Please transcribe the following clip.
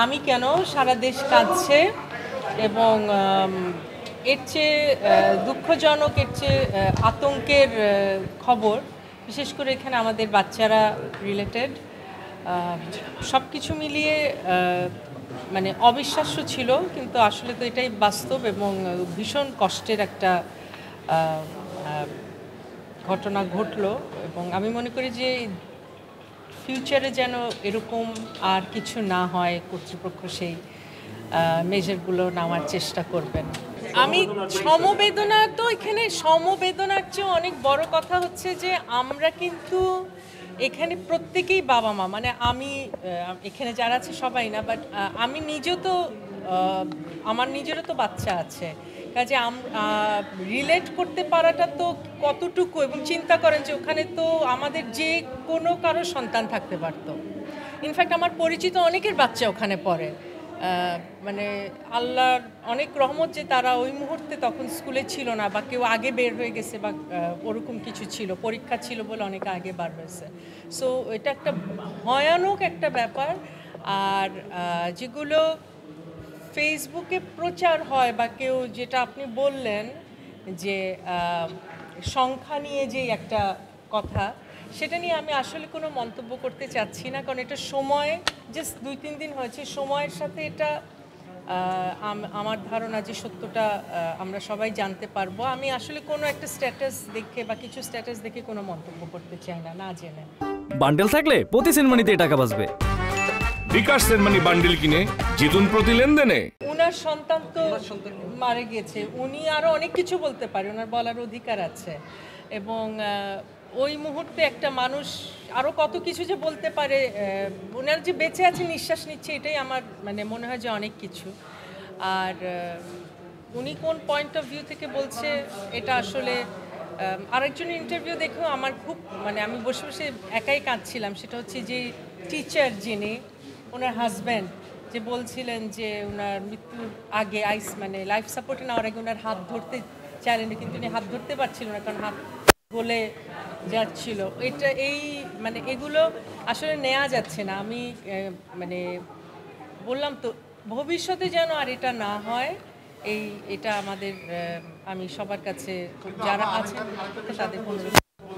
আমি কেন সারা দেশ কাঁদছে এবং এর চেয়ে দুঃখজনক, এর চেয়ে আতঙ্কের খবর, বিশেষ করে এখানে আমাদের বাচ্চারা রিলেটেড, সব কিছু মিলিয়ে মানে অবিশ্বাস্য ছিল, কিন্তু আসলে তো এটাই বাস্তব এবং ভীষণ কষ্টের একটা ঘটনা ঘটলো। এবং আমি মনে করি যে ফিউচারে যেন এরকম আর কিছু না হয়, কর্তৃপক্ষ সেই মেজারগুলো নেওয়ার চেষ্টা করবেন। আমি সমবেদনা, তো এখানে সমবেদনার চেয়ে অনেক বড় কথা হচ্ছে যে আমরা কিন্তু এখানে প্রত্যেকেই বাবা মা, মানে আমি এখানে যারা আছে সবাই না, বাট আমি নিজেও তো, আমার নিজেরও তো বাচ্চা আছে, কাজে রিলেট করতে পারাটা তো কতটুকু, এবং চিন্তা করেন যে ওখানে তো আমাদের যে কোনো কারো সন্তান থাকতে পারতো। ইনফ্যাক্ট আমার পরিচিত অনেকের বাচ্চা ওখানে পড়ে, মানে আল্লাহর অনেক রহমত যে তারা ওই মুহূর্তে তখন স্কুলে ছিল না, বা কেউ আগে বের হয়ে গেছে, বা ওরকম কিছু ছিল, পরীক্ষা ছিল বলে অনেকে আগে বার হয়েছে। সো এটা একটা ভয়ানক একটা ব্যাপার। আর যেগুলো ফেসবুকে প্রচার হয়, বা কেউ যেটা আপনি বললেন যে সংখ্যা নিয়ে যে একটা কথা, সেটা নিয়ে আমি আসলে কোনো মন্তব্য করতে চাচ্ছি না, কারণ এটা সময়, জাস্ট 2-3 দিন হয়েছে, সময়ের সাথে এটা আমার ধারণা যে সত্যটা আমরা সবাই জানতে পারবো। আমি আসলে কোনো একটা স্ট্যাটাস দেখে বা কিছু স্ট্যাটাস দেখে কোনো মন্তব্য করতে চাই না, না জেনে। বান্ডেল থাকলে প্রতি সেনমানিতে টাকা বাঁচবে। বিকাশ সেনমানি বান্ডেল কিনে জিতুন প্রতি লেনদেনে। ওনার সন্তান তো মারা গিয়েছে, উনি আরো অনেক কিছু বলতে পারে, ওনার বলার অধিকার আছে। এবং ওই মুহূর্তে একটা মানুষ আরো কত কিছু যে বলতে পারে, ওনার যে বেঁচে আছে, নিঃশ্বাস নিচ্ছে, এটাই আমার মানে মনে হয় যে অনেক কিছু। আর উনি কোন পয়েন্ট অফ ভিউ থেকে বলছে, এটা আসলে আরেকজনের ইন্টারভিউ দেখেও আমার খুব, মানে আমি বসে বসে একাই কাঁদছিলাম। সেটা হচ্ছে যে টিচার যিনি, ওনার হাজব্যান্ড, যে বলছিলেন যে ওনার মৃত্যুর আগে মানে লাইফ সাপোর্টে নেওয়ার আগে ওনার হাত ধরতে চাইলেন, কিন্তু উনি হাত ধরতে পারছিল না, কারণ হাত গলে যাচ্ছিল। এই মানে এগুলো আসলে নেওয়া যাচ্ছে না। আমি মানে বললাম তো, ভবিষ্যতে যেন আর এটা না হয়, এটা আমাদের, আমি সবার কাছে যারা আছেন তাদের